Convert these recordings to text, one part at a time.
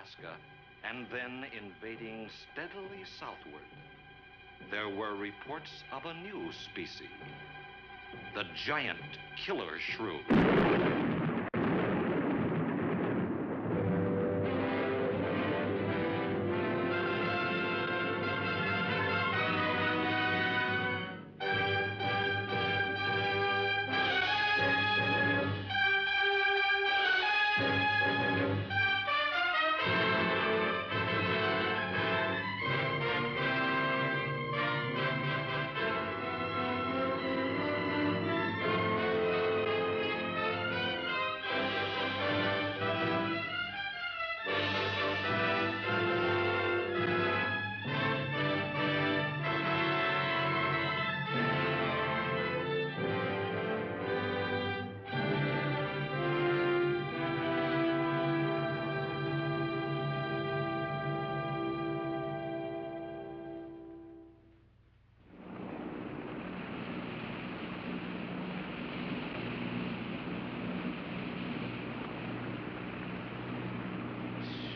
Alaska and then invading steadily southward, there were reports of a new species, the giant killer shrew.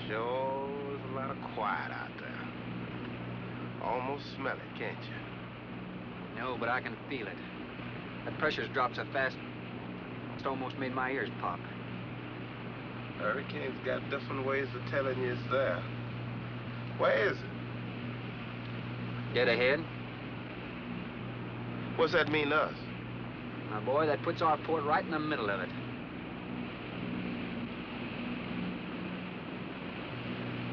Sure is a lot of quiet out there. Almost smell it, can't you? No, but I can feel it. That pressure's dropped so fast, it's almost made my ears pop. Hurricane's got different ways of telling you it's there. Where is it? Dead ahead. What's that mean to us? My boy, that puts our port right in the middle of it.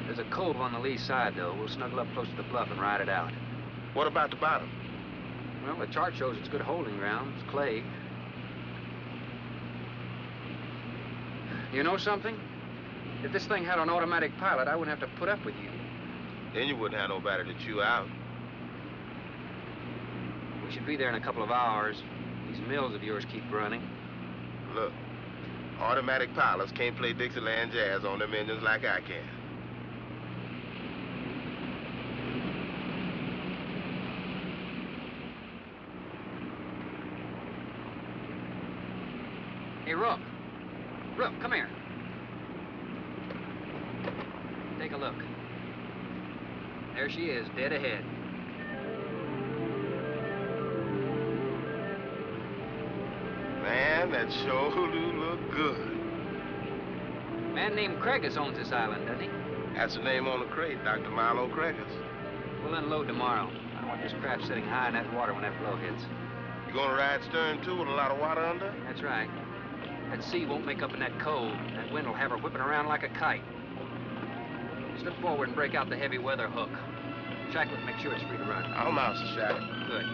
There's a cove on the lee side, though. We'll snuggle up close to the bluff and ride it out. What about the bottom? Well, the chart shows it's good holding ground. It's clay. You know something? If this thing had an automatic pilot, I wouldn't have to put up with you. Then you wouldn't have nobody to chew out. We should be there in a couple of hours. These mills of yours keep running. Look, automatic pilots can't play Dixieland jazz on them engines like I can. Hey, Rook. Rook, come here. Take a look. There she is, dead ahead. Man, that sure do look good. A man named Craigus owns this island, doesn't he? That's the name on the crate, Dr. Milo Craigus. We'll unload tomorrow. I don't want this craft sitting high in that water when that blow hits. You gonna ride stern, too, with a lot of water under? That's right. That sea won't make up in that cove. That wind will have her whipping around like a kite. Slip forward and break out the heavy weather hook. Shackle it, make sure it's free to run. I'm out, Mr. Shackle. Good.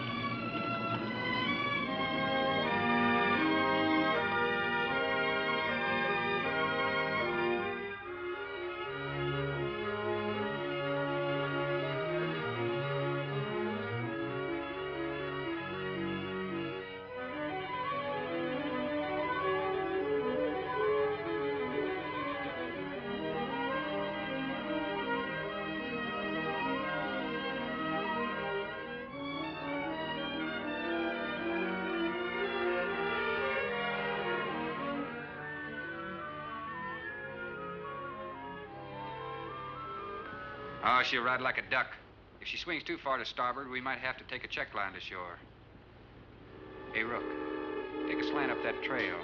Oh, she'll ride like a duck. If she swings too far to starboard, we might have to take a check line to shore. Hey, Rook, take a slant up that trail.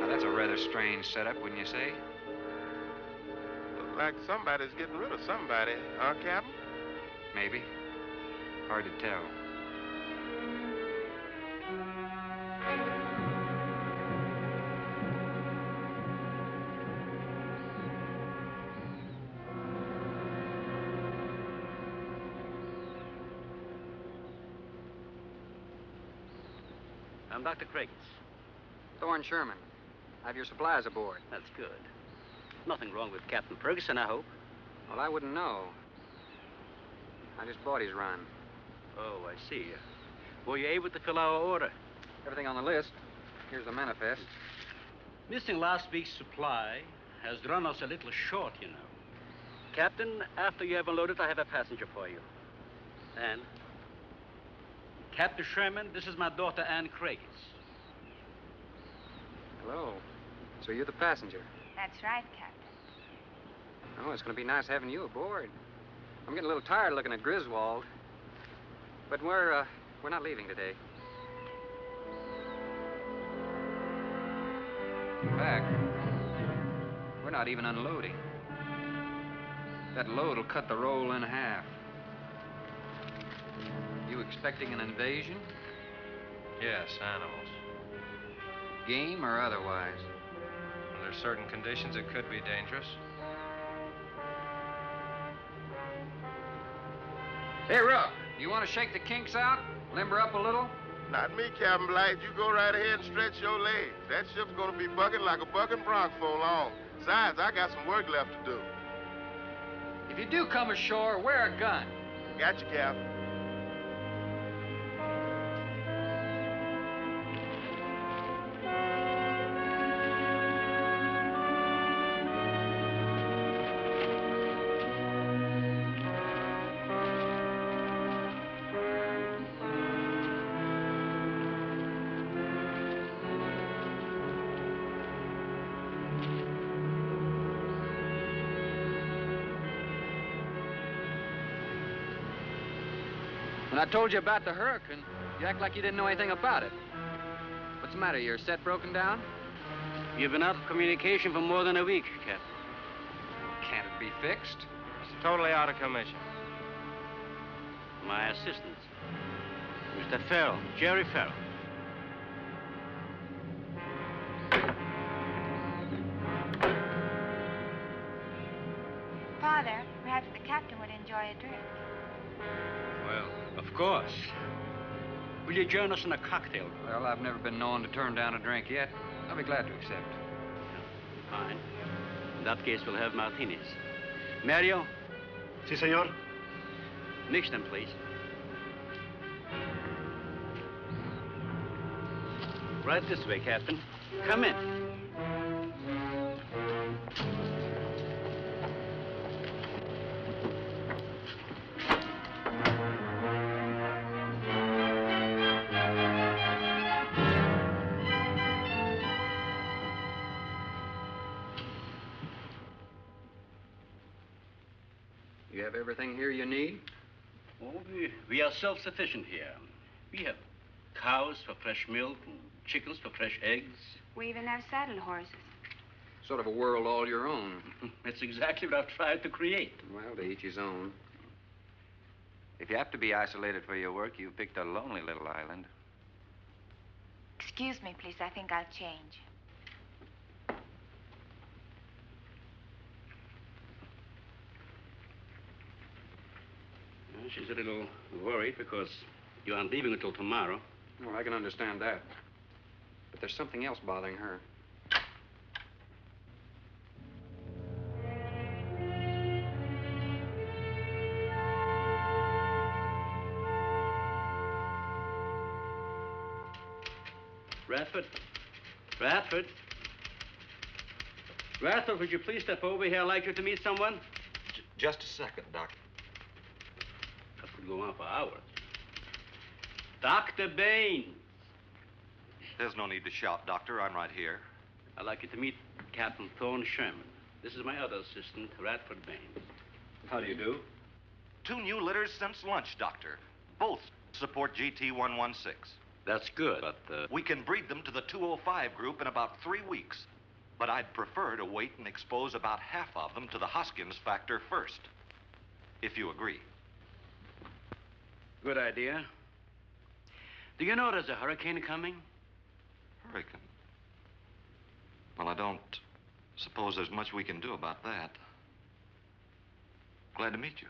Now, that's a rather strange setup, wouldn't you say? Looks like somebody's getting rid of somebody, huh, Captain? Maybe. Hard to tell. I'm Dr. Craigus. Thorne Sherman. I have your supplies aboard. That's good. Nothing wrong with Captain Ferguson, I hope. Well, I wouldn't know. I just bought his run. Oh, I see. Were you able to fill our order? Everything on the list. Here's the manifest. Missing last week's supply has run us a little short, you know. Captain, after you have unloaded, I have a passenger for you. Anne? Captain Sherman, this is my daughter, Anne Craigus. Hello. So you're the passenger. That's right, Captain. Oh, it's going to be nice having you aboard. I'm getting a little tired looking at Griswold. But we're not leaving today. In fact, we're not even unloading. That load will cut the roll in half. You expecting an invasion? Yes, animals. Game or otherwise? Under certain conditions, it could be dangerous. Hey, Rook, you want to shake the kinks out? Limber up a little? Not me, Captain Blight. You go right ahead and stretch your legs. That ship's gonna be bucking like a bucking bronc for long. Besides, I got some work left to do. If you do come ashore, wear a gun. Got you, Captain. When I told you about the hurricane, you act like you didn't know anything about it. What's the matter? Your set broken down? You've been out of communication for more than a week, Captain. Can't it be fixed? It's totally out of commission. My assistant, Mr. Farrell, Jerry Farrell. Father, perhaps the captain would enjoy a drink. Well, of course. Will you join us in a cocktail? Well, I've never been known to turn down a drink yet. I'll be glad to accept. Fine. In that case, we'll have martinis. Mario? Si, senor. Mix them, please. Right this way, Captain. Come in. You have everything here you need? Oh, we are self-sufficient here. We have cows for fresh milk and chickens for fresh eggs. We even have saddle horses. Sort of a world all your own. That's exactly what I've tried to create. Well, to each his own. If you have to be isolated for your work, you've picked a lonely little island. Excuse me, please. I think I'll change. Well, she's a little worried because you aren't leaving until tomorrow. Well, I can understand that. But there's something else bothering her. Radford? Radford? Radford, would you please step over here? I'd like you to meet someone. Just a second, Doctor. That could go on for hours. Dr. Baines. There's no need to shout, Doctor. I'm right here. I'd like you to meet Captain Thorne Sherman. This is my other assistant, Radford Baines. How do you do? 2 new litters since lunch, Doctor. Both support GT-116. That's good, but, We can breed them to the 205 group in about 3 weeks. But I'd prefer to wait and expose about half of them to the Hoskins factor first. If you agree. Good idea. Do you know there's a hurricane coming? Hurricane? Well, I don't suppose there's much we can do about that. Glad to meet you.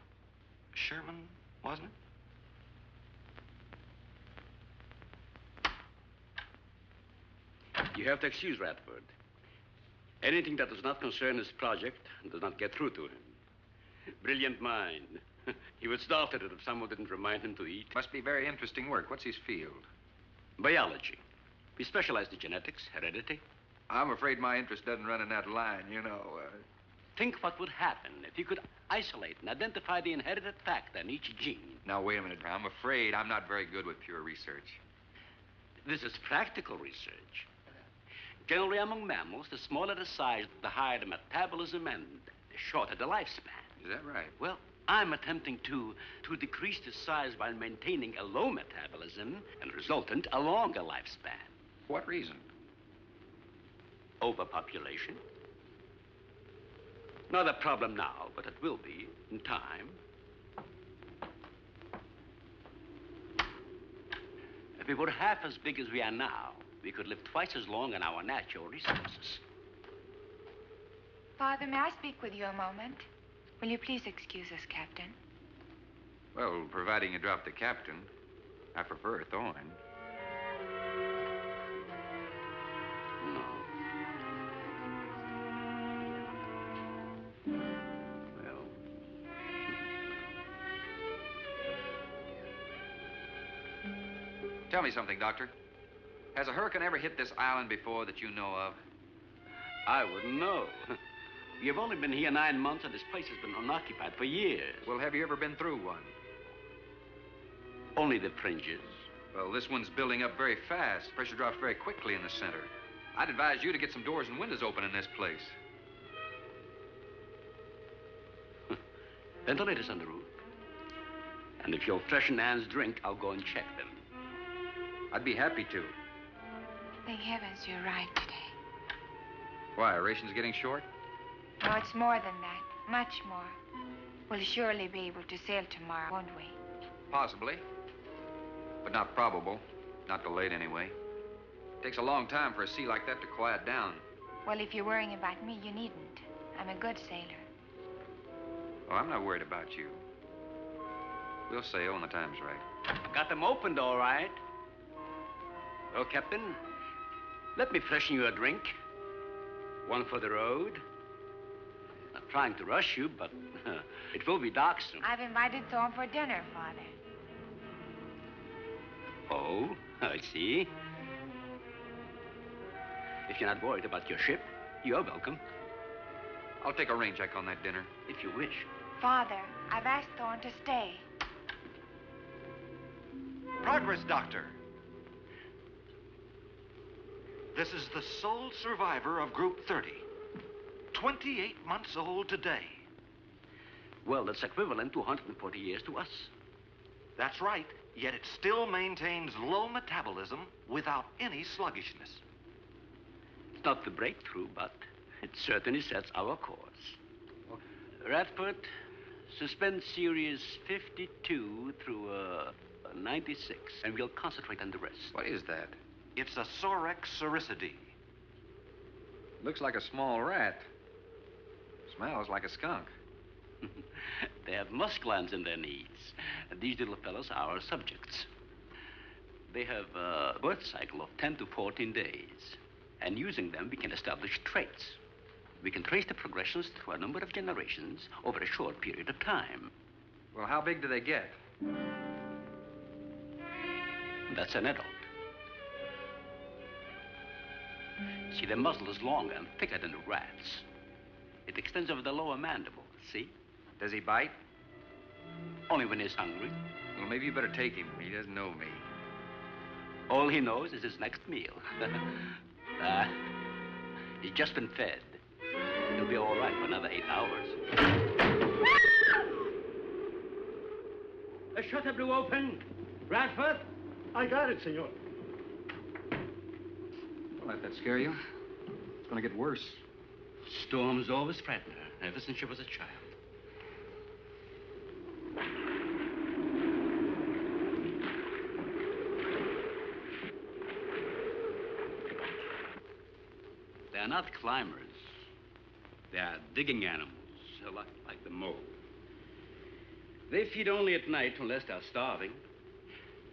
Sherman, wasn't it? You have to excuse Radford. Anything that does not concern his project does not get through to him. Brilliant mind. He would starve at it if someone didn't remind him to eat. Must be very interesting work. What's his field? Biology. We specialize in genetics, heredity. I'm afraid my interest doesn't run in that line, you know. Think what would happen if you could isolate and identify the inherited factor in each gene. Now, wait a minute. I'm afraid I'm not very good with pure research. This is practical research. Generally, among mammals, the smaller the size, the higher the metabolism and the shorter the lifespan. Is that right? Well, I'm attempting to decrease the size while maintaining a low metabolism and resultant a longer lifespan. For what reason? Overpopulation. Not a problem now, but it will be in time. If we were half as big as we are now, we could live twice as long on our natural resources. Father, may I speak with you a moment? Will you please excuse us, Captain? Well, providing you drop the captain, I prefer a thorn. No. Well. Tell me something, Doctor. Has a hurricane ever hit this island before that you know of? I wouldn't know. You've only been here 9 months, and this place has been unoccupied for years. Well, have you ever been through one? Only the fringes. Well, this one's building up very fast. Pressure drops very quickly in the center. I'd advise you to get some doors and windows open in this place. Ventilators on the roof. And if you'll freshen Anne's drink, I'll go and check them. I'd be happy to. Thank heavens you're right today. Why, ration's getting short? No, it's more than that. Much more. We'll surely be able to sail tomorrow, won't we? Possibly. But not probable. Not delayed, anyway. Takes a long time for a sea like that to quiet down. Well, if you're worrying about me, you needn't. I'm a good sailor. Oh, I'm not worried about you. We'll sail when the time's right. I've got them opened, all right. Well, Captain, let me freshen you a drink. One for the road. Not trying to rush you, but it will be dark soon. I've invited Thorne for dinner, Father. Oh, I see. If you're not worried about your ship, you're welcome. I'll take a rain check on that dinner. If you wish. Father, I've asked Thorne to stay. Progress, Doctor. This is the sole survivor of Group 30. 28 months old today. Well, that's equivalent to 140 years to us. That's right, yet it still maintains low metabolism without any sluggishness. It's not the breakthrough, but it certainly sets our course. Radford, suspend series 52 through 96, and we'll concentrate on the rest. What is that? It's a Sorex cericidae. Looks like a small rat. Smells like a skunk. They have musk glands in their knees. And these little fellows are our subjects. They have a birth cycle of 10 to 14 days. And using them, we can establish traits. We can trace the progressions through a number of generations over a short period of time. Well, how big do they get? That's an adult. See, the muzzle is longer and thicker than the rat's. It extends over the lower mandible, see? Does he bite? Only when he's hungry. Well, maybe you better take him. He doesn't know me. All he knows is his next meal. He's just been fed. He'll be all right for another 8 hours. The shutter blew open. Radford? I got it, senor. Don't let that scare you. It's going to get worse. Storms always frighten her, ever since she was a child. They're not climbers. They are digging animals, like the mole. They feed only at night unless they're starving.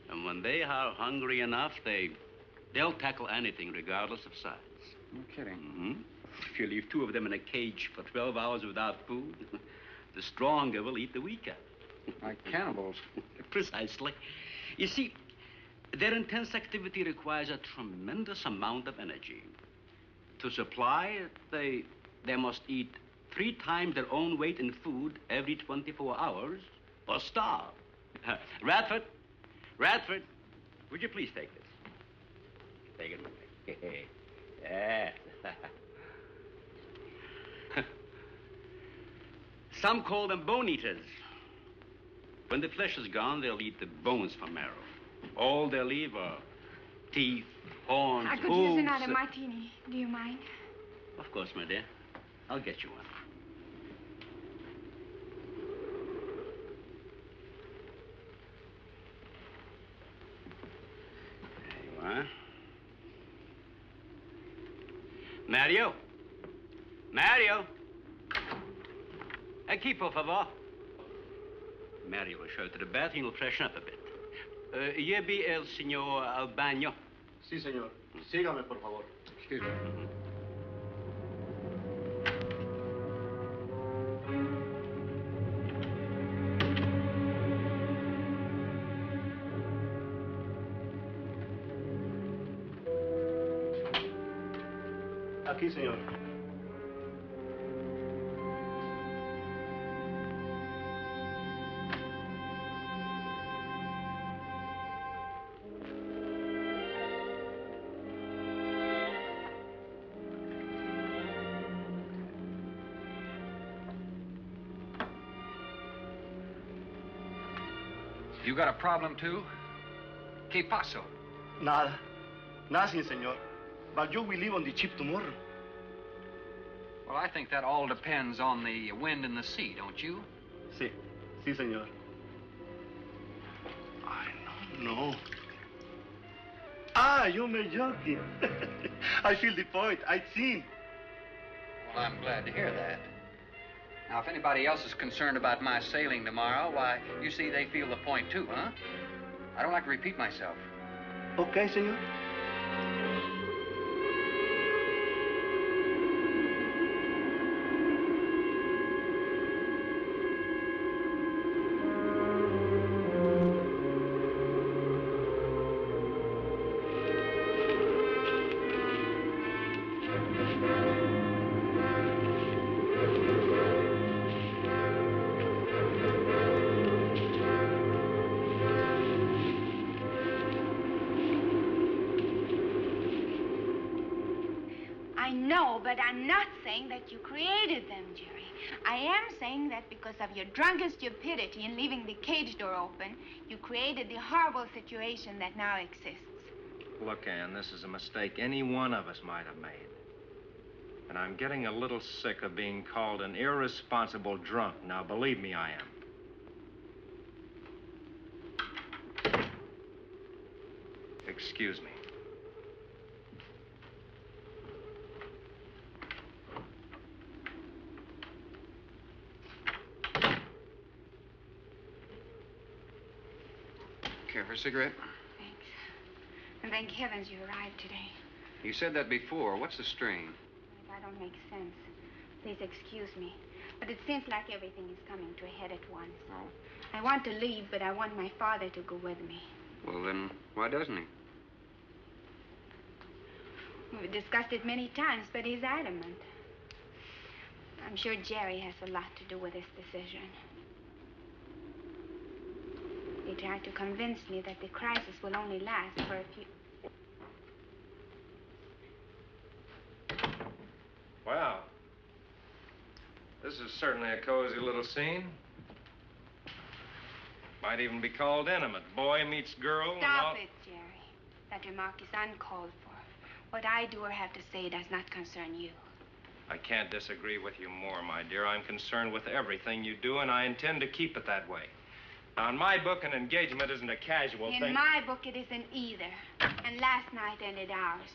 And when they are hungry enough, they'll tackle anything regardless of size. No kidding. Mm-hmm. If you leave 2 of them in a cage for 12 hours without food, the stronger will eat the weaker. Like cannibals. Precisely. You see, their intense activity requires a tremendous amount of energy. To supply it, they must eat 3 times their own weight in food every 24 hours or starve. Radford, would you please take this? Take it away. Yeah. Some call them bone eaters. When the flesh is gone, they'll eat the bones for marrow. All they'll leave are teeth, horns, I could hooves. use another martini. Do you mind? Of course, my dear. I'll get you one. There you are. Mario? Mario? Aquí, por favor. Mario will show to the bath and he'll freshen up a bit. Lleve el señor al baño. Sí, señor. Sígame, por favor. Excuse me. Aquí, señor. You got a problem, too? ¿Qué pasó? Nada. Nothing, señor. But you will leave on the ship tomorrow. Well, I think that all depends on the wind and the sea, don't you? Sí. Sí, señor. I don't know. Ah, you may joking. I feel the point. I've seen. Well, I'm glad to hear that. Now, if anybody else is concerned about my sailing tomorrow, why, you see, they feel the point, too, huh? I don't like to repeat myself. Okay, señor. But I'm not saying that you created them, Jerry. I am saying that because of your drunken stupidity in leaving the cage door open, you created the horrible situation that now exists. Look, Ann, this is a mistake any one of us might have made. And I'm getting a little sick of being called an irresponsible drunk. Now, believe me, I am. Excuse me. Care for a cigarette? Thanks. And thank heavens you arrived today. You said that before. What's the strain? That don't make sense. Please excuse me. But it seems like everything is coming to a head at once. Oh? I want to leave, but I want my father to go with me. Well, then, why doesn't he? We've discussed it many times, but he's adamant. I'm sure Jerry has a lot to do with this decision. He tried to convince me that the crisis will only last for a few... Wow. This is certainly a cozy little scene. Might even be called intimate. Boy meets girl. Stop it, Jerry. That remark is uncalled for. What I do or have to say does not concern you. I can't disagree with you more, my dear. I'm concerned with everything you do, and I intend to keep it that way. Now, in my book, an engagement isn't a casual thing. In my book, it isn't either. And last night ended ours.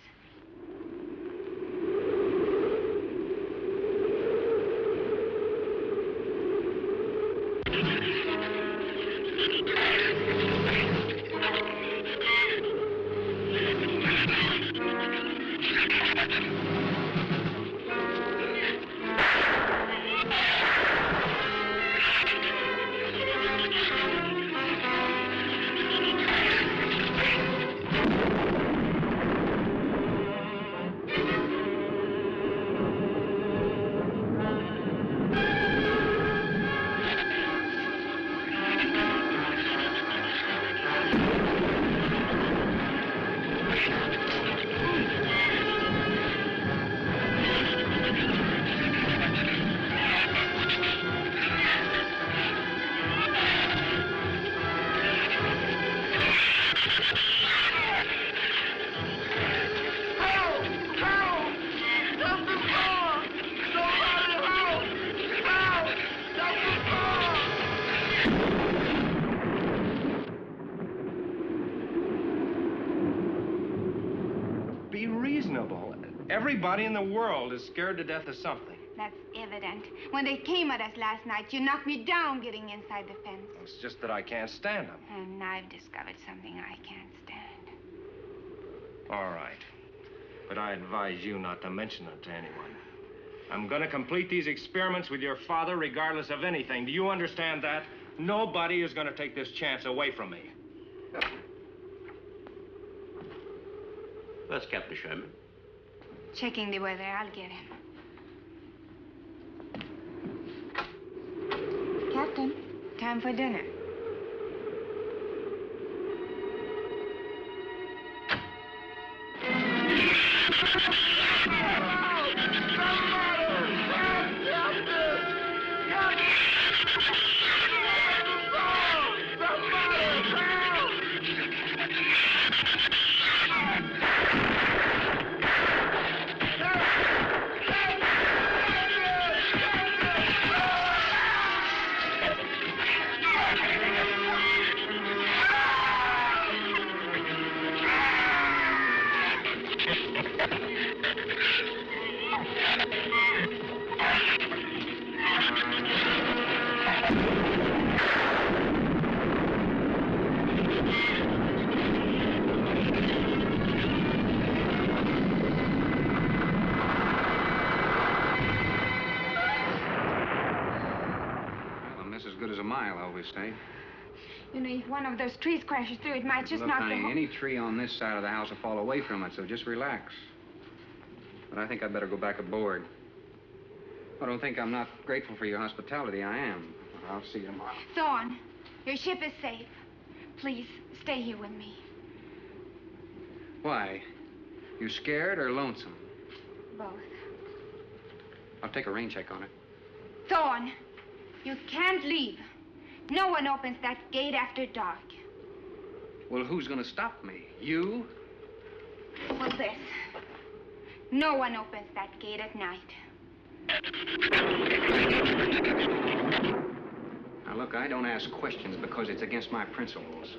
Everybody in the world is scared to death of something. That's evident. When they came at us last night, you knocked me down getting inside the fence. It's just that I can't stand them. And I've discovered something I can't stand. All right. But I advise you not to mention it to anyone. I'm going to complete these experiments with your father regardless of anything. Do you understand that? Nobody is going to take this chance away from me. Where's Captain Sherman? Checking the weather. I'll get him. Captain, time for dinner. Say. You know, if one of those trees crashes through, it might just Look, knock honey, the any tree on this side of the house will fall away from it, so just relax. But I think I'd better go back aboard. I don't think I'm not grateful for your hospitality. I am. I'll see you tomorrow. Thorne, your ship is safe. Please, stay here with me. Why? You scared or lonesome? Both. I'll take a rain check on it. Thorne, you can't leave. No one opens that gate after dark. Well, who's going to stop me? You? Well, this. No one opens that gate at night. Now, look, I don't ask questions because it's against my principles.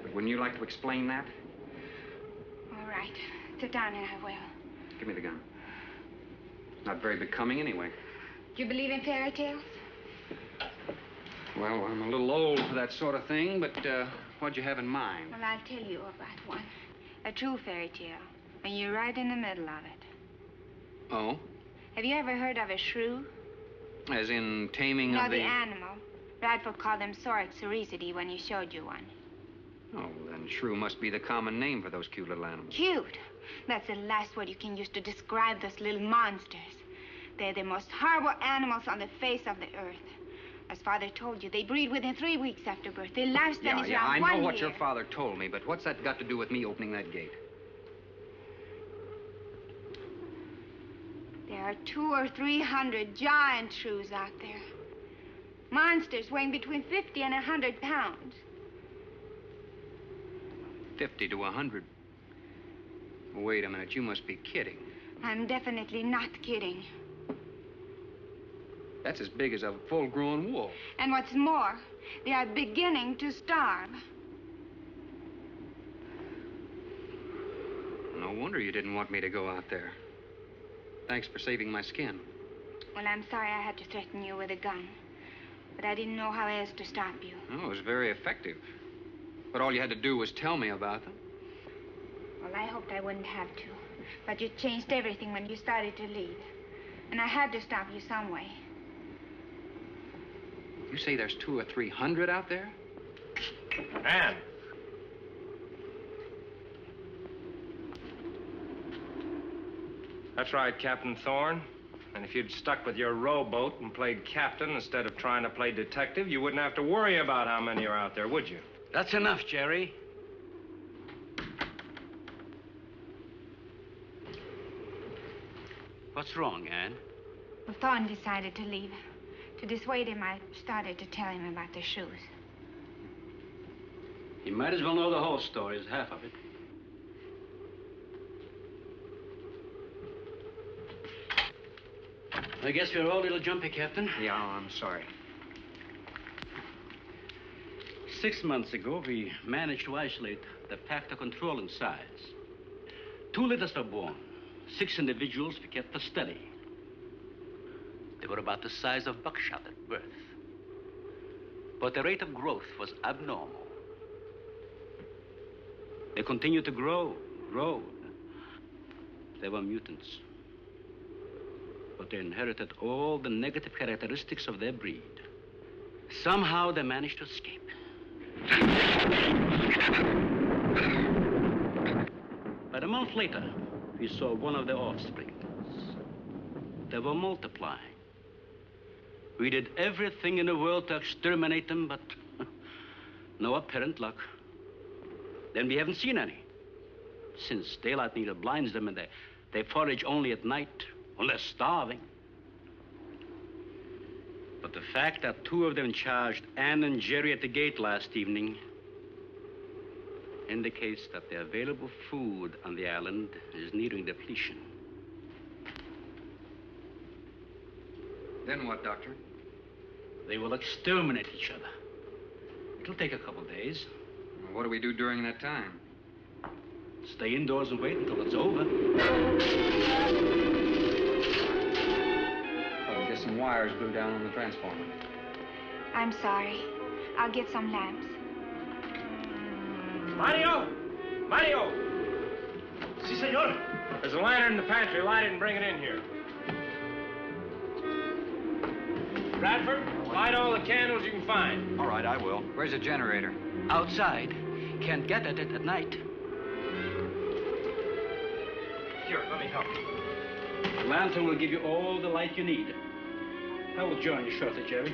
But wouldn't you like to explain that? All right. Sit down and I will. Give me the gun. It's not very becoming anyway. Do you believe in fairy tales? Well, I'm a little old for that sort of thing, but what'd you have in mind? Well, I'll tell you about one. A true fairy tale. And you're right in the middle of it. Oh? Have you ever heard of a shrew? As in taming No, of the... the animal. Bradford called them Sorex cericity when he showed you one. Oh, then shrew must be the common name for those cute little animals. Cute. That's the last word you can use to describe those little monsters. They're the most horrible animals on the face of the earth. As Father told you, they breed within 3 weeks after birth. Their lifespan is around 1 I know year. what your father told me, but what's that got to do with me opening that gate? There are 200 or 300 giant shrews out there. Monsters weighing between 50 and 100 pounds. 50 to 100. Wait a minute, you must be kidding. I'm definitely not kidding. That's as big as a full-grown wolf. And what's more, they are beginning to starve. No wonder you didn't want me to go out there. Thanks for saving my skin. Well, I'm sorry I had to threaten you with a gun. But I didn't know how else to stop you. Oh, it was very effective. But all you had to do was tell me about them. Well, I hoped I wouldn't have to. But you changed everything when you started to leave. And I had to stop you some way. You say there's 200 or 300 out there? Ann. That's right, Captain Thorne. And if you'd stuck with your rowboat and played captain instead of trying to play detective, you wouldn't have to worry about how many are out there, would you? That's enough, Jerry. What's wrong, Ann? Well, Thorne decided to leave. To dissuade him, I started to tell him about the shoes. You might as well know the whole story as half of it. I guess we're all a little jumpy, Captain. Yeah, I'm sorry. 6 months ago, we managed to isolate the factor controlling size. 2 litters were born. 6 individuals we kept for study. They were about the size of buckshot at birth. But the rate of growth was abnormal. They continued to grow. They were mutants. But they inherited all the negative characteristics of their breed. Somehow they managed to escape. But a month later, we saw one of their offspring. They were multiplying. We did everything in the world to exterminate them, but no apparent luck. Then we haven't seen any. Since daylight neither blinds them and they forage only at night, unless starving. But the fact that 2 of them charged Ann and Jerry at the gate last evening indicates that the available food on the island is nearing depletion. Then what, Doctor? They will exterminate each other. It'll take a couple days. What do we do during that time? Stay indoors and wait until it's over. Oh, guess some wires blew down on the transformer. I'm sorry. I'll get some lamps. Mario! Mario! Si, senor. There's a lantern in the pantry. Light it and bring it in here. Bradford, light all the candles you can find. All right, I will. Where's the generator? Outside. Can't get at it at night. Here, let me help you. The lantern will give you all the light you need. I will join you shortly, Jerry.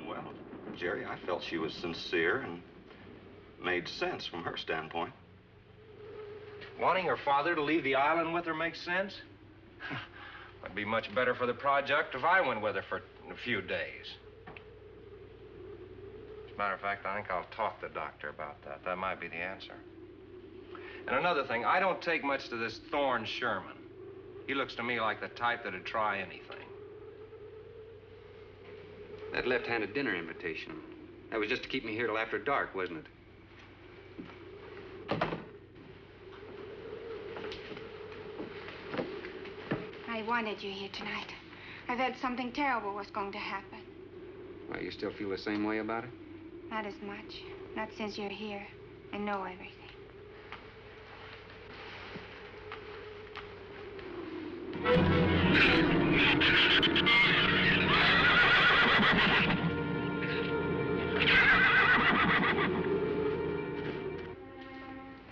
Well, Jerry, I felt she was sincere and made sense from her standpoint. Wanting her father to leave the island with her makes sense? Would be much better for the project if I went with her for a few days. As a matter of fact, I think I'll talk to the doctor about that. That might be the answer. And another thing, I don't take much to this Thorne Sherman. He looks to me like the type that'd try anything. That left-handed dinner invitation. That was just to keep me here till after dark, wasn't it? I wanted you here tonight. I thought something terrible was going to happen. Well, you still feel the same way about it? Not as much. Not since you're here and know everything.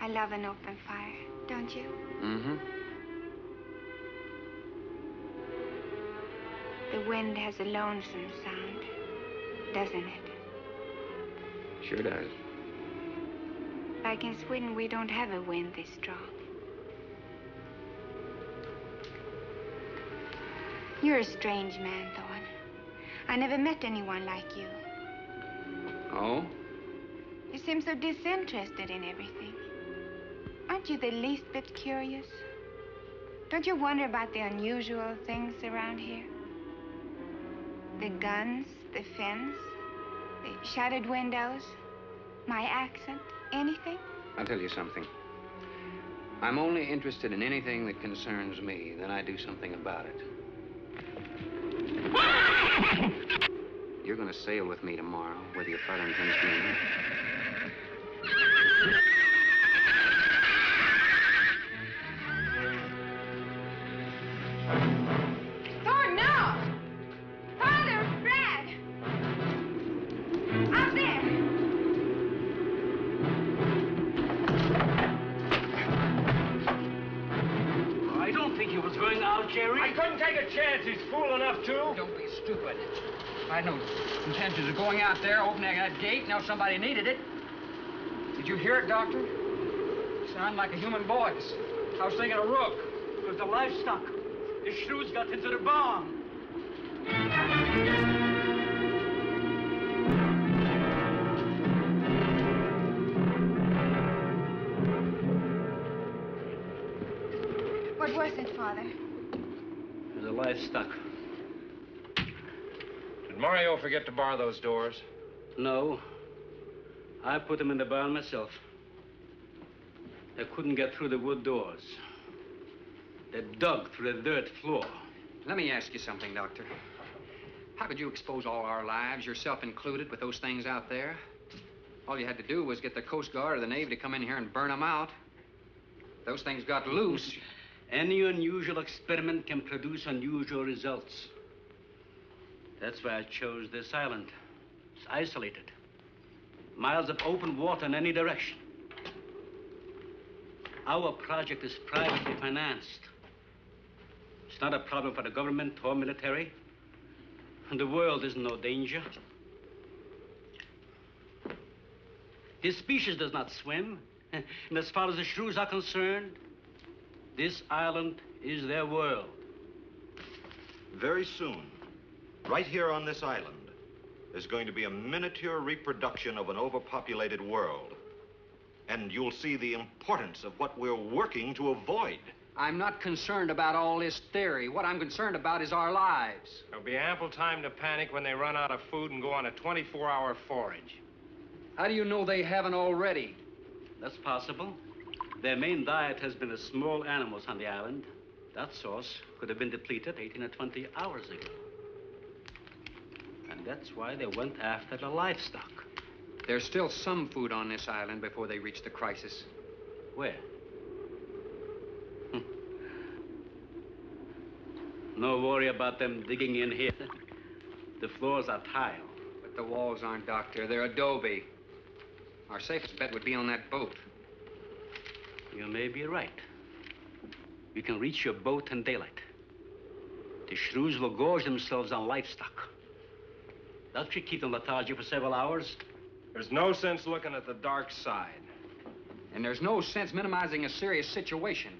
I love an open fire, don't you? Mm-hmm. The wind has a lonesome sound, doesn't it? Sure does. Like in Sweden, we don't have a wind this strong. You're a strange man, Thorne. I never met anyone like you. Oh? You seem so disinterested in everything. Aren't you the least bit curious? Don't you wonder about the unusual things around here? The guns, the fence, the shattered windows, my accent, anything? I'll tell you something. I'm only interested in anything that concerns me. Then I do something about it. You're going to sail with me tomorrow, whether your father intends to or not. Thorne, no! Father, Brad! Out there! I don't think he was going out, Jerry. I couldn't take a chance. He's fool enough to. Don't be stupid. I had no intentions of going out there, opening that gate. Now somebody needed it. Did you hear it, Doctor? Sound like a human voice. I was thinking of Rook. It was the livestock. The shrews got into the barn. What was it, Father? It was the livestock. Did Mario forget to bar those doors? No. I put them in the barn myself. They couldn't get through the wood doors. They dug through the dirt floor. Let me ask you something, Doctor. How could you expose all our lives, yourself included, with those things out there? All you had to do was get the Coast Guard or the Navy to come in here and burn them out. Those things got loose. Any unusual experiment can produce unusual results. That's why I chose this island. It's isolated. Miles of open water in any direction. Our project is privately financed. It's not a problem for the government or military. And the world is in no danger. This species does not swim. And as far as the shrews are concerned, this island is their world. Very soon, right here on this island, there's going to be a miniature reproduction of an overpopulated world. And you'll see the importance of what we're working to avoid. I'm not concerned about all this theory. What I'm concerned about is our lives. There'll be ample time to panic when they run out of food and go on a 24-hour forage. How do you know they haven't already? That's possible. Their main diet has been the small animals on the island. That source could have been depleted 18 or 20 hours ago. And that's why they went after the livestock. There's still some food on this island before they reach the crisis. Where? No worry about them digging in here. The floors are tile. But the walls aren't, Doctor. They're adobe. Our safest bet would be on that boat. You may be right. You can reach your boat in daylight. The shrews will gorge themselves on livestock. That should keep them lethargic for several hours. There's no sense looking at the dark side. And there's no sense minimizing a serious situation.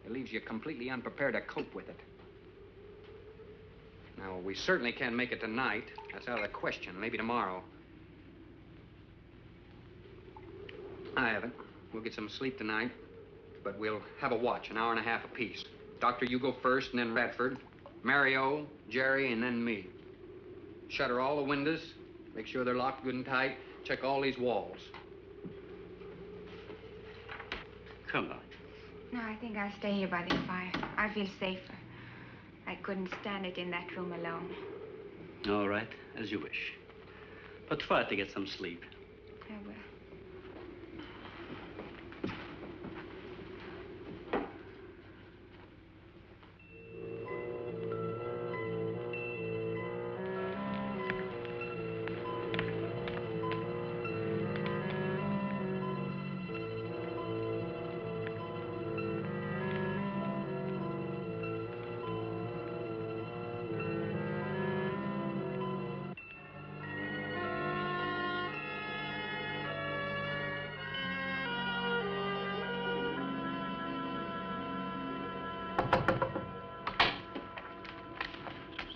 It leaves you completely unprepared to cope with it. Now, we certainly can't make it tonight. That's out of the question. Maybe tomorrow. I haven't. We'll get some sleep tonight, but we'll have a watch, an hour and a half apiece. Doctor, you go first, and then Radford, Mario, Jerry, and then me. Shutter all the windows. Make sure they're locked good and tight. Check all these walls. Come on. No, I think I'll stay here by the fire. I feel safer. I couldn't stand it in that room alone. All right, as you wish. But try to get some sleep. I will.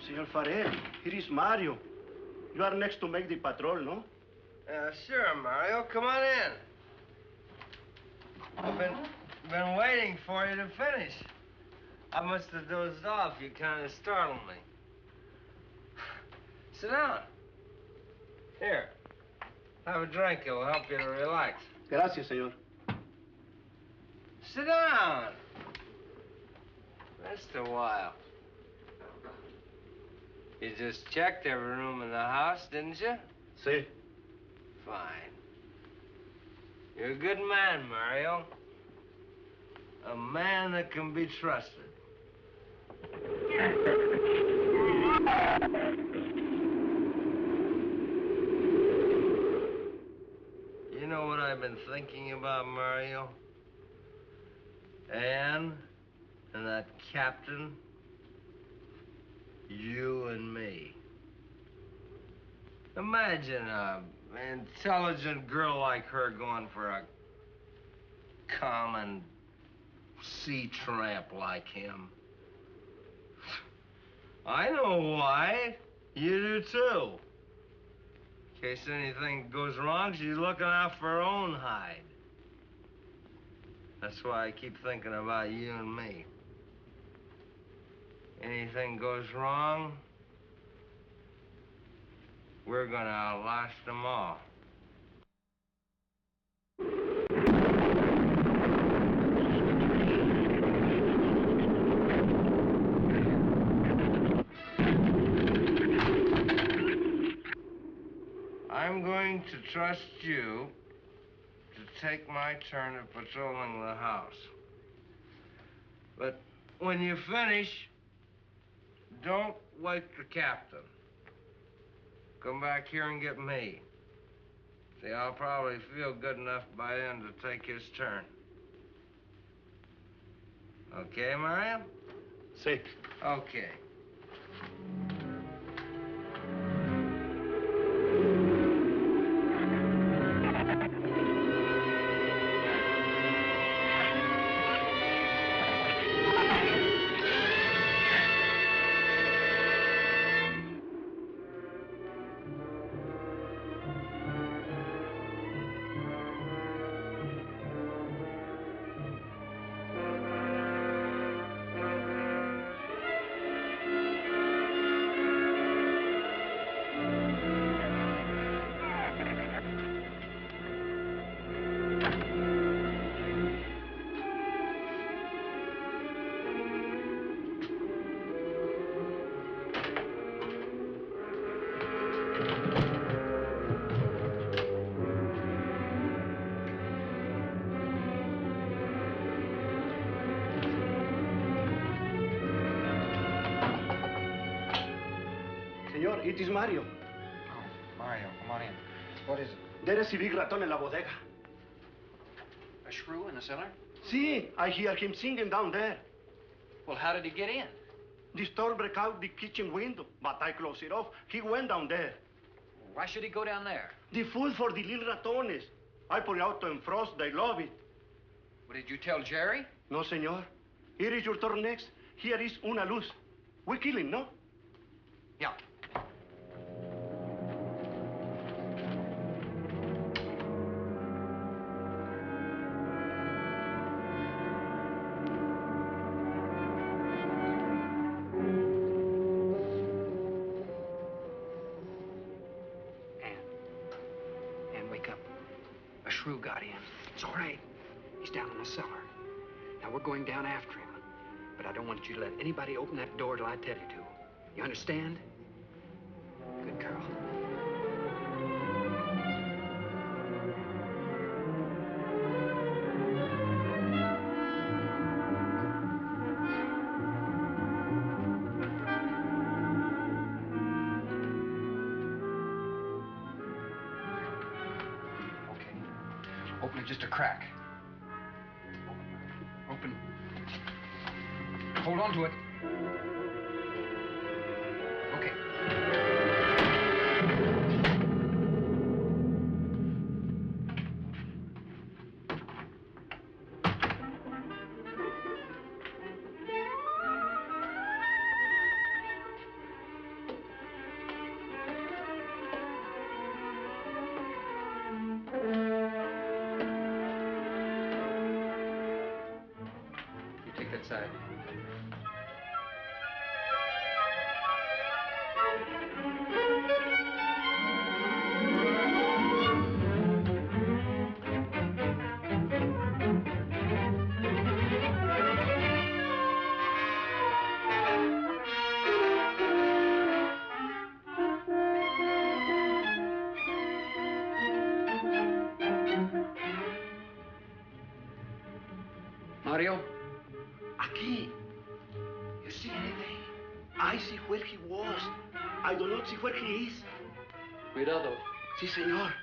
Senor Farrell, here is Mario. You are next to make the patrol, no? Sure, Mario. Come on in. I've been waiting for you to finish. I must have dozed off. You kind of startled me. Sit down. Here. Have a drink. It'll help you to relax. Gracias, senor. Sit down. Rest a while. You just checked every room in the house, didn't you? Sí. Fine. You're a good man, Mario. A man that can be trusted. You know what I've been thinking about, Mario? Anne and that captain. You and me. Imagine an intelligent girl like her going for a common sea tramp like him. I know why. You do too. In case anything goes wrong, she's looking out for her own hide. That's why I keep thinking about you and me. Anything goes wrong, we're gonna outlast them all. I'm going to trust you to take my turn at patrolling the house. But when you finish, don't wake the captain. Come back here and get me. See, I'll probably feel good enough by then to take his turn. Okay, Mario? Sí. Okay. Señor, it is Mario. Oh, Mario, come on in. What is it? There is a big raton in la bodega. A shrew in the cellar? See, I hear him singing down there. Well, how did he get in? The store break out the kitchen window, but I close it off. He went down there. Why should he go down there? The food for the little ratones. I put it out to frost. They love it. What, did you tell Jerry? No, senor. Here is your turn next. Here is una luz. We kill him, no? Yeah. Ann, wake up. A shrew got in. It's all right. He's down in the cellar. Now, we're going down after him. But I don't want you to let anybody open that door till I tell you to. You understand? Good girl. Okay. Open it just a crack. Open. Hold on to it. Okay. You take that side. Mario? Aquí. You see anything? I see where he was. I do not see where he is. Cuidado. Si, senor.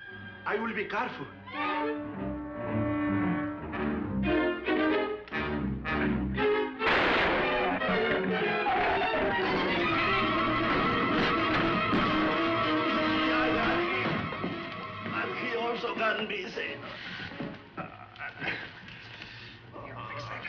I will be careful. And he also can be seen. Here, fix that.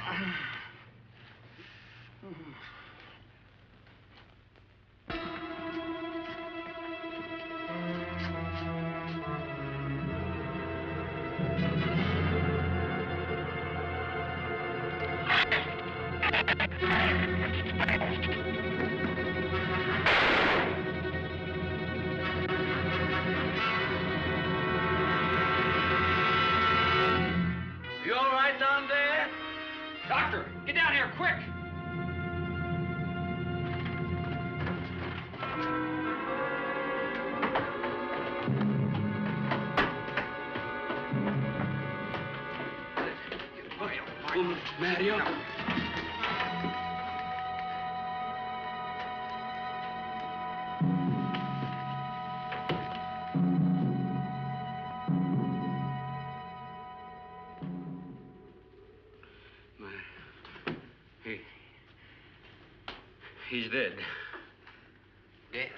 Mario. No. He's dead. Dead?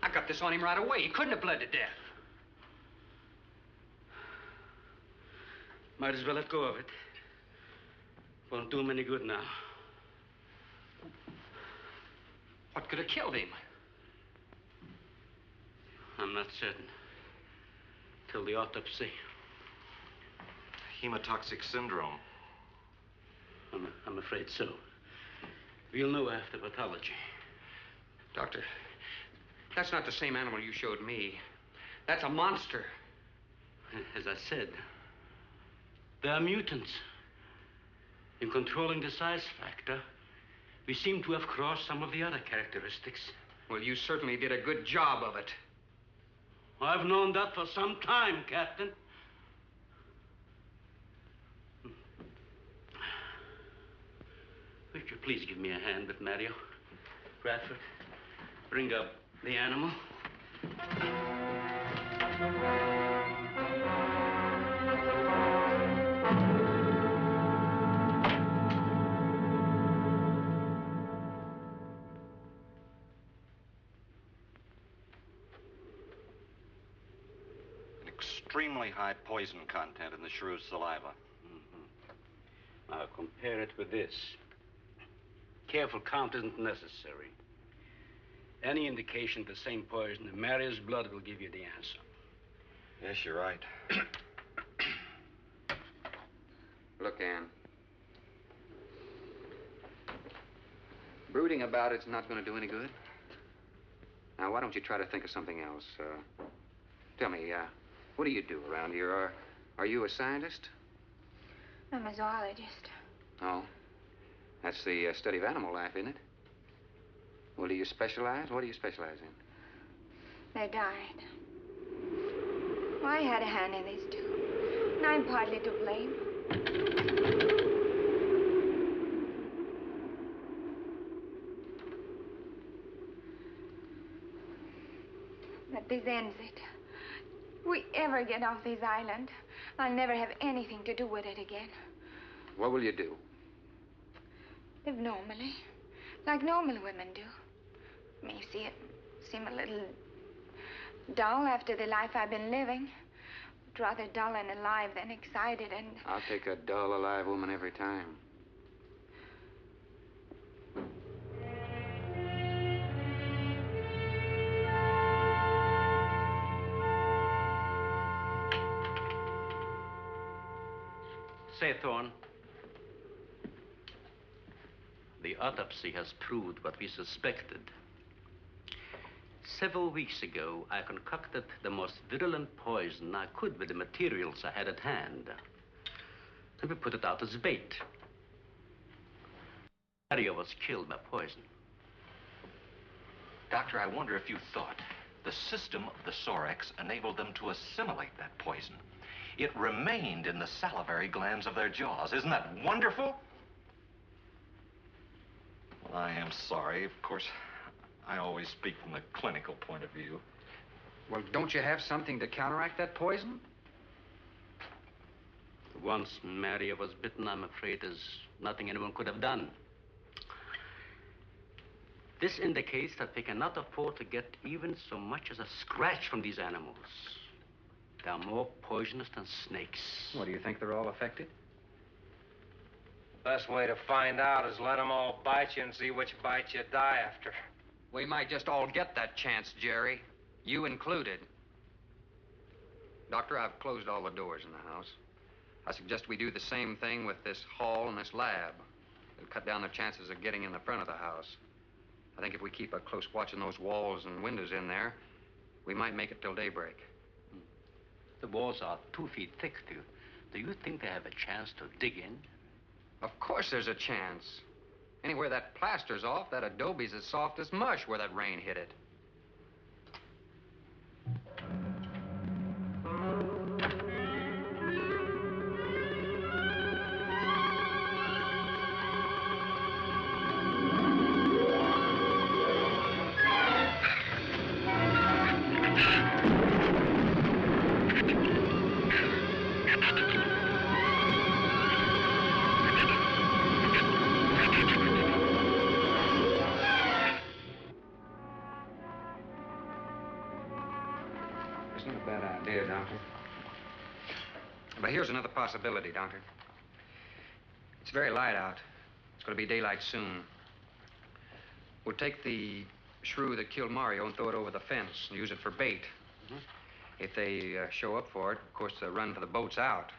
I got this on him right away. He couldn't have bled to death. Might as well let go of it. Won't do him any good now. What could have killed him? I'm not certain. Till the autopsy. Hemotoxic syndrome. I'm afraid so. We'll know after pathology. Doctor, that's not the same animal you showed me. That's a monster. As I said, they are mutants. In controlling the size factor, we seem to have crossed some of the other characteristics. Well, you certainly did a good job of it. I've known that for some time, Captain. Would you please give me a hand with Mario? Bradford, bring up the animal. An extremely high poison content in the shrew's saliva. Now compare it with this. Careful count isn't necessary. Any indication of the same poison in Mario's blood will give you the answer. Yes, you're right. Look, Ann. Brooding about it's not going to do any good. Now, why don't you try to think of something else? Tell me, what do you do around here? Are you a scientist? I'm a zoologist. Oh. That's the study of animal life, isn't it? Well, do you specialize? What do you specialize in? They died. Well, I had a hand in this, too. And I'm partly to blame. But this ends it. If we ever get off this island, I'll never have anything to do with it again. What will you do? Live normally, like normal women do. May see it seem a little dull after the life I've been living. But rather dull and alive than excited and... I'll take a dull, alive woman every time. Say, Thorne, the autopsy has proved what we suspected. Several weeks ago, I concocted the most virulent poison I could with the materials I had at hand. And we put it out as bait. Mario was killed by poison. Doctor, I wonder if you thought the system of the Sorex enabled them to assimilate that poison. It remained in the salivary glands of their jaws. Isn't that wonderful? Well, I am sorry. Of course, I always speak from the clinical point of view. Well, don't you have something to counteract that poison? Once Mario was bitten, I'm afraid there's nothing anyone could have done. This indicates that we cannot afford to get even so much as a scratch from these animals. They are more poisonous than snakes. What, do you think they're all affected? Best way to find out is let them all bite you and see which bite you die after. We might just all get that chance, Jerry. You included. Doctor, I've closed all the doors in the house. I suggest we do the same thing with this hall and this lab. It'll cut down the chances of getting in the front of the house. I think if we keep a close watch on those walls and windows in there, we might make it till daybreak. The walls are 2 feet thick. Do you think they have a chance to dig in? Of course there's a chance. Anywhere that plaster's off, that adobe's as soft as mush where that rain hit it. bad idea, Doctor. But here's another possibility, Doctor. It's very light out. It's going to be daylight soon. We'll take the shrew that killed Mario and throw it over the fence and use it for bait. If they show up for it, of course, they'll run for the boats out.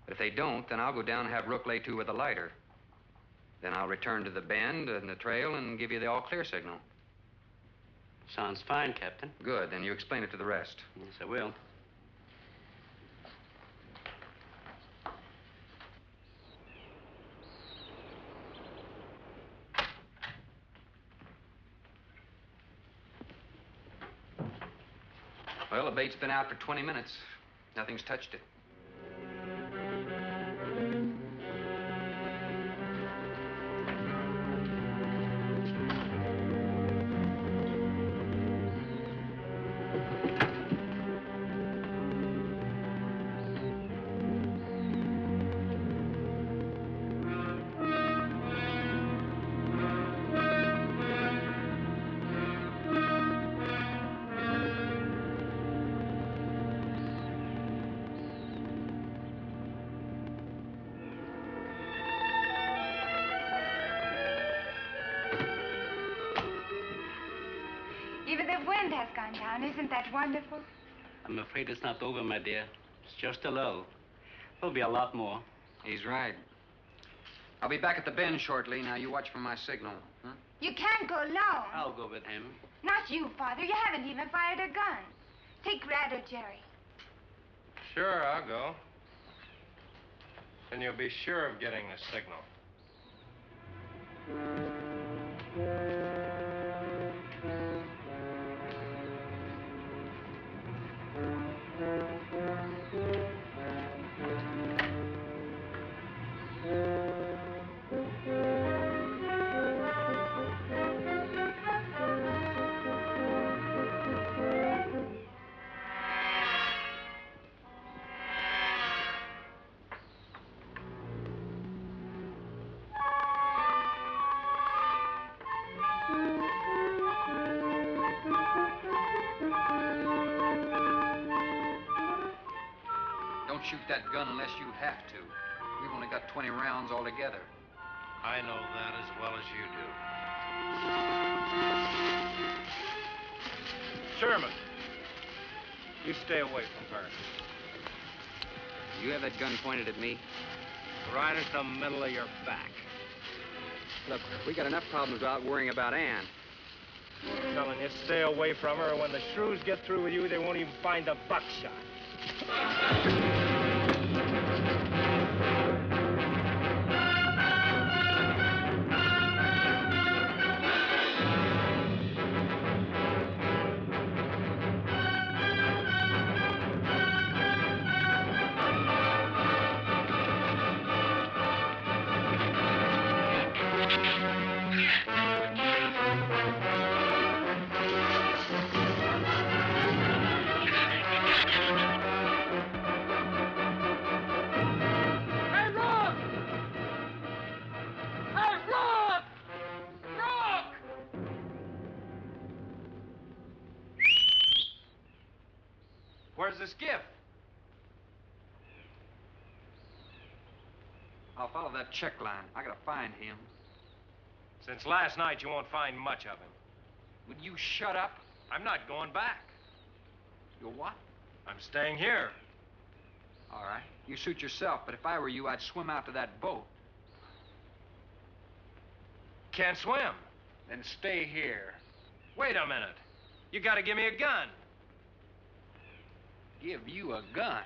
But if they don't, then I'll go down and have Rook lay to with a lighter. Then I'll return to the bend and the trail and give you the all-clear signal. Sounds fine, Captain. Good. Then you explain it to the rest. Yes, I will. Well, the bait's been out for 20 minutes. Nothing's touched it. Even the wind has gone down. Isn't that wonderful? I'm afraid it's not over, my dear. It's just a lull. There'll be a lot more. He's right. I'll be back at the bend shortly. Now, you watch for my signal. Huh? You can't go alone. I'll go with him. Not you, Father. You haven't even fired a gun. Take Red or Jerry. Sure, I'll go. Then you'll be sure of getting the signal. Don't shoot that gun unless you have to. We've only got 20 rounds altogether. I know that as well as you do. Sherman, you stay away from her. You have that gun pointed at me? Right at the middle of your back. Look, we got enough problems without worrying about Ann. I'm telling you, stay away from her, or when the shrews get through with you, they won't even find the buckshot. Where's the skiff? I'll follow that check line. I gotta find him. Since last night, you won't find much of him. Would you shut up? I'm not going back. You're what? I'm staying here. All right. You suit yourself, but if I were you, I'd swim out to that boat. Can't swim. Then stay here. Wait a minute. You gotta give me a gun. Give you a gun?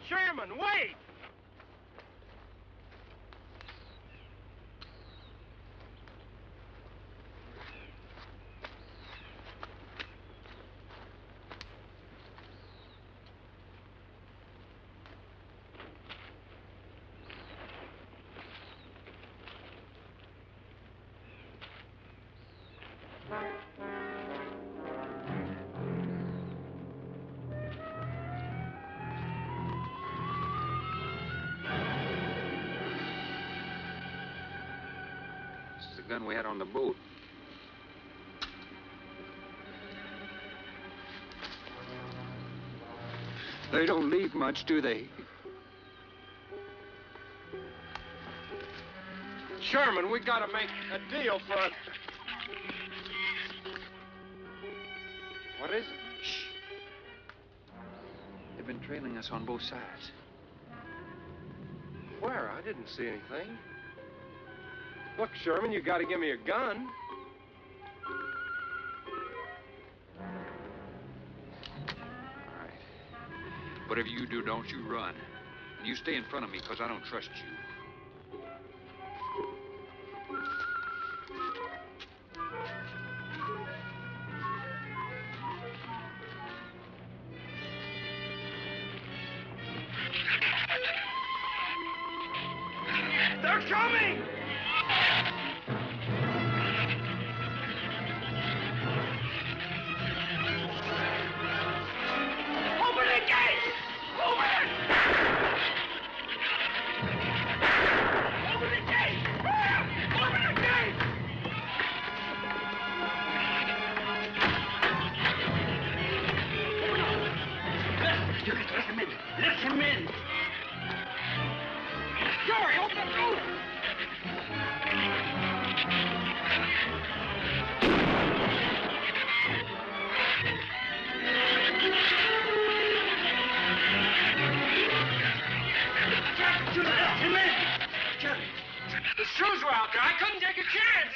Sherman, wait! This is the gun we had on the boat. They don't leave much, do they? Sherman, we gotta make a deal for it. What is it? Shh. They've been trailing us on both sides. Where? I didn't see anything. Look, Sherman, you gotta give me a gun. All right. Whatever you do, don't you run. And you stay in front of me, because I don't trust you. They're coming! Open the gate! Open it! Open the gate! Open the gate! You can let him in. Let him in. Hurry, open the door! Let him in! Jerry, the Shrews were out there. I couldn't take a chance.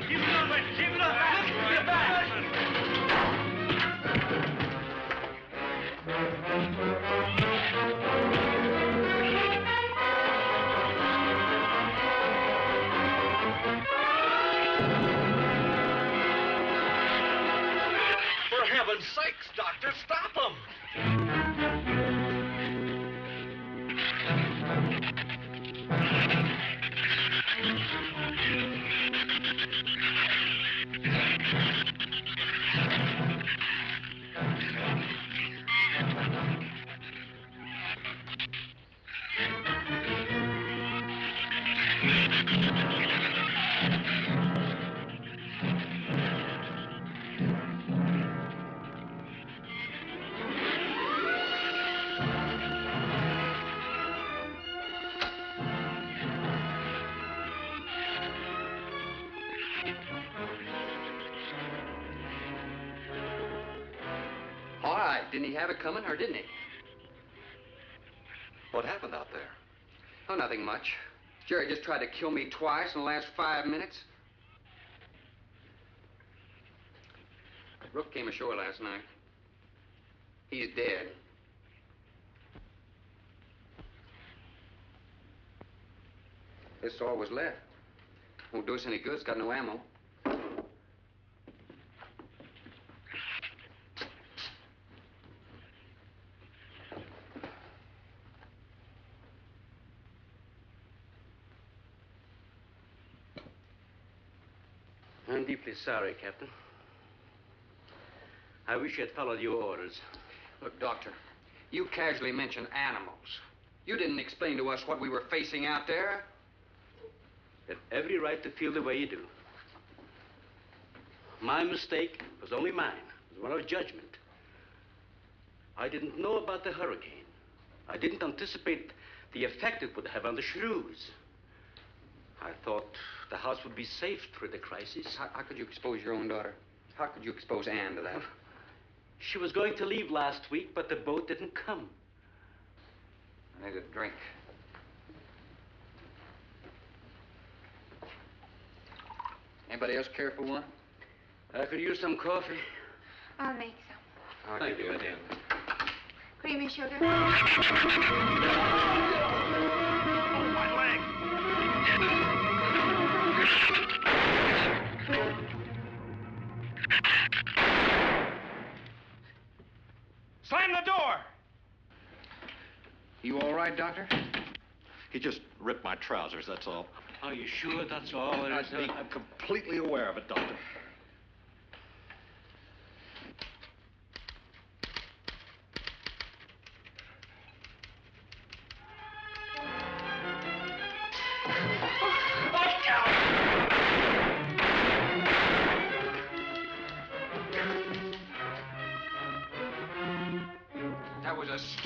Keep it up, man. Keep it up. Get back. For heaven's sakes, Doctor, stop them! All right. Didn't he have it coming, or didn't he? What happened out there? Oh, nothing much. Jerry just tried to kill me twice in the last 5 minutes. Rook came ashore last night. He's dead. This is all was left. Won't do us any good. It's got no ammo. I'm deeply sorry, Captain. I wish you had followed your orders. Look, Doctor, you casually mentioned animals. You didn't explain to us what we were facing out there. You have every right to feel the way you do. My mistake was only mine. It was one of judgment. I didn't know about the hurricane. I didn't anticipate the effect it would have on the Shrews. I thought the house would be safe through the crisis. How could you expose your own daughter? How could you expose Anne to that? She was going to leave last week, but the boat didn't come. I need a drink. Anybody else care for one? I could use some coffee. I'll make some. Thank you, madam. Creamy sugar. My leg! Slam the door! You all right, Doctor? He just ripped my trousers, that's all. Are you sure that's all there is? I'm completely aware of it, Doctor.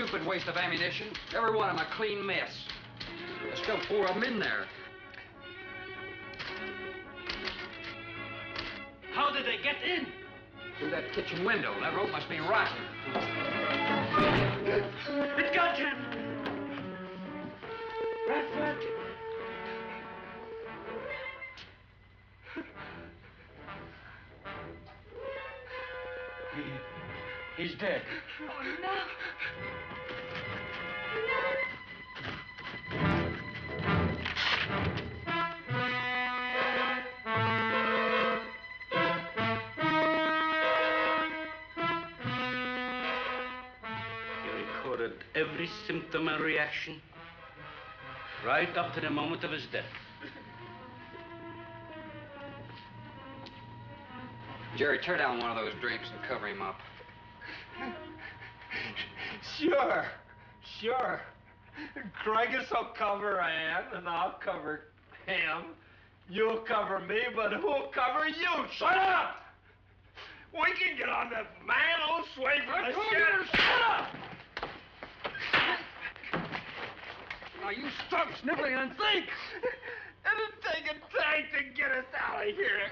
stupid waste of ammunition. Every one of them a clean mess. There's still 4 of them in there. How did they get in? Through that kitchen window. That rope must be rotten. It got him! Radford! He's dead. Oh, no. Every symptom and reaction, right up to the moment of his death. Jerry, tear down one of those drapes and cover him up. Sure. Craigus will cover Ann, and I'll cover him. You'll cover me, but who'll cover you? Shut up! We can get on that man old sway for the shit. Shut up! Now, you stop sniffling and think! It'll take a tank to get us out of here.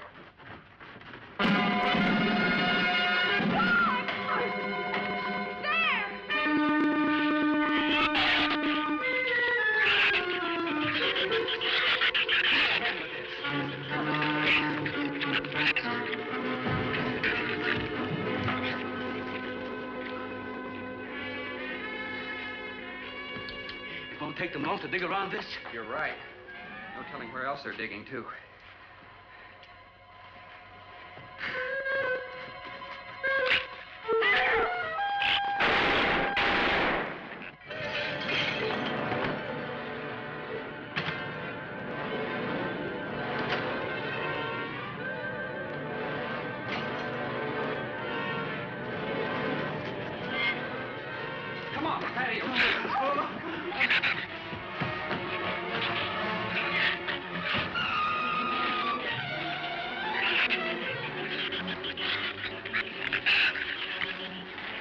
It won't take them long to dig around this. You're right. No telling where else they're digging, too. Come on, patio.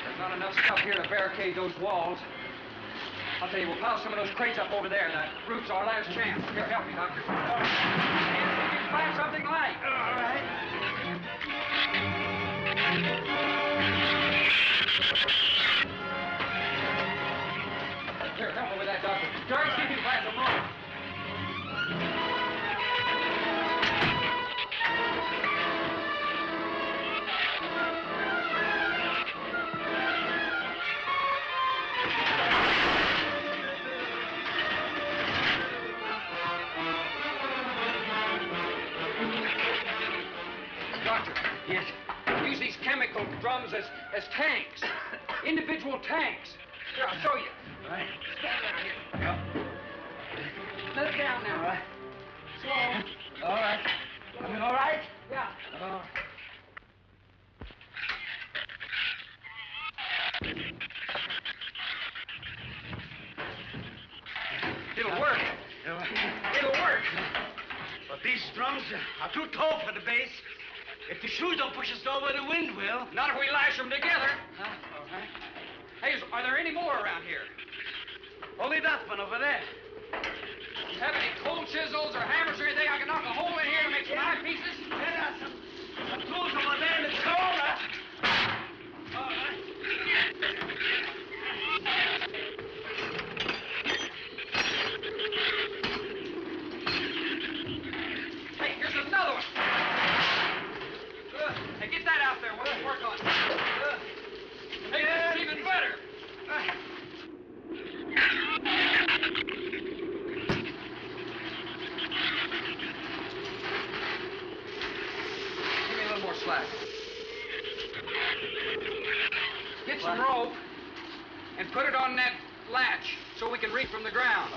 There's not enough stuff here to barricade those walls. I'll tell you, we'll pile some of those crates up over there. The roof's our last chance. Here, help me, Doctor. You can find something light. All right. Here, help me with that, Doctor. George, see if you can find some rope. Doctor. Yes. Use these chemical drums as tanks. Individual tanks. Here, I'll show you. All right. Stand down here. Let it down now. All right. Slow. All right. I mean, all right? Yeah. All right. It'll work. It'll work. But these drums are too tall for the base. If the shoes don't push us over, the wind will. Not if we lash them together. Huh? All right. Hey, are there any more around here? Only that one over there. Have any cold chisels or hammers or anything I can knock a hole in here to make some eyepieces? There are some tools over there in the corner. All right. Hey, here's another one. Hey, get that out there. We'll work on it. Hey, this is even better. Give me a little more slack. Get some rope and put it on that latch so we can reach from the ground.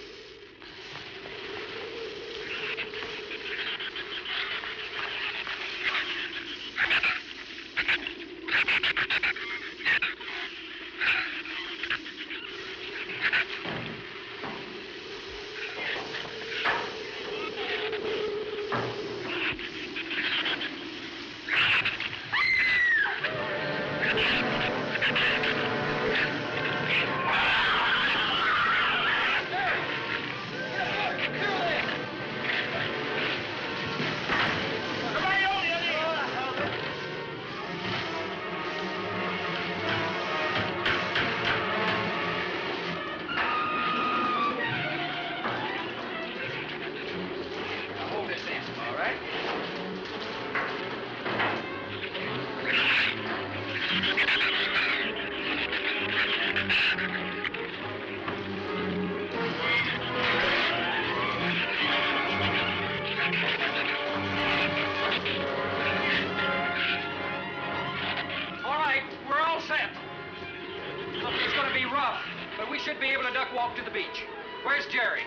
should be able to duck walk to the beach. Where's Jerry?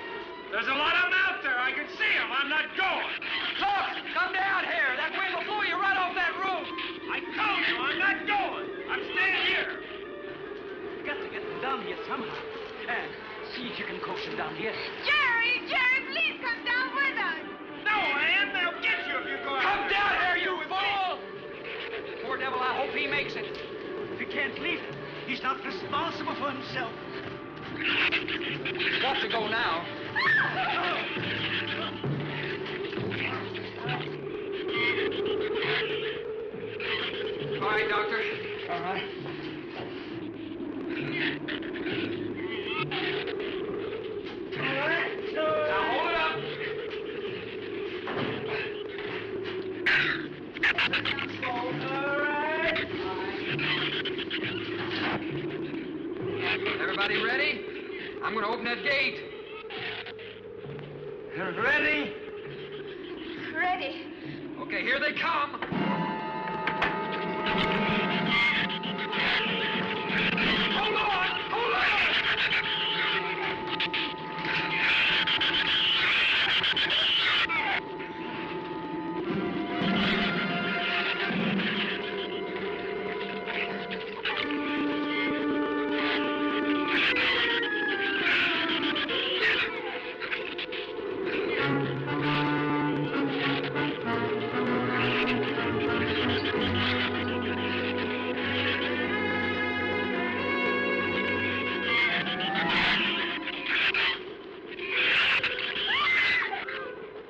There's a lot of them out there. I can see them. I'm not going. Look, come down here. That wind will blow you right off that roof. I told you I'm not going. I'm staying here. You got to get them down here somehow. And see if you can coax them down here. Jerry, please come down with us. No, Ann, they'll get you if you go out Come there. down here, you fool! Poor devil, I hope he makes it. We can't leave him. He's not responsible for himself. He's got to go now. All right, Doctor. All right. Now hold it up. Everybody ready? I'm going to open that gate. Ready? Ready. Okay, here they come. Hold on! Hold on!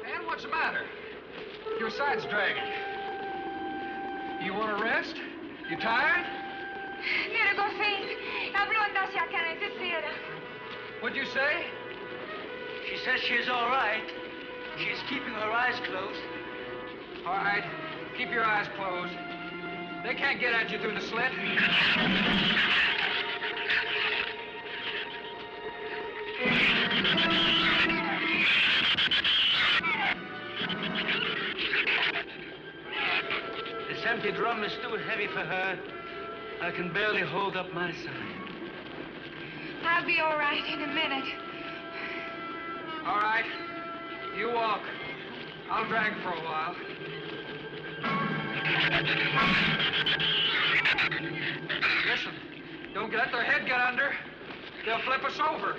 Man, what's the matter? Your side's dragging. You want to rest? You tired? Mira, go faint. Habló hacia acá, necesita. What'd you say? She says she's all right. She's keeping her eyes closed. All right, keep your eyes closed. They can't get at you through the slit. This empty drum is too heavy for her. I can barely hold up my side. I'll be all right in a minute. All right, you walk. I'll drag for a while. Listen, don't let their head get under. They'll flip us over.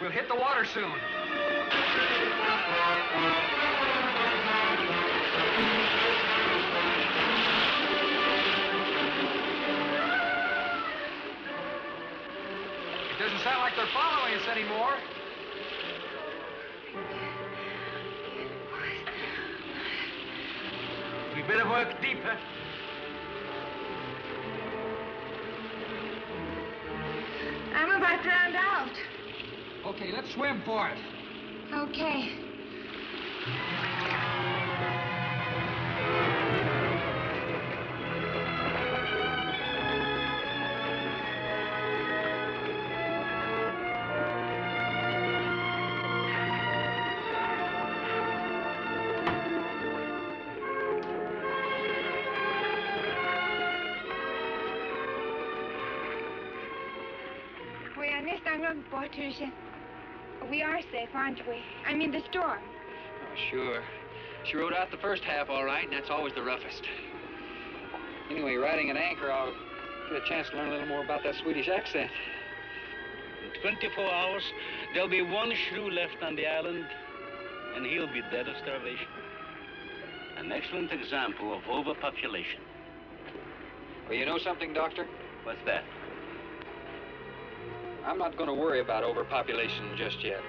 We'll hit the water soon. It doesn't sound like they're following us anymore. better work deeper. I'm about drowned out. Okay, let's swim for it. Okay. We are safe, aren't we? I'm in the storm. Oh, sure. She rode out the first half all right, and that's always the roughest. Anyway, riding at anchor, I'll get a chance to learn a little more about that Swedish accent. In 24 hours, there'll be one shrew left on the island, and he'll be dead of starvation. An excellent example of overpopulation. Well, you know something, Doctor? What's that? I'm not going to worry about overpopulation just yet.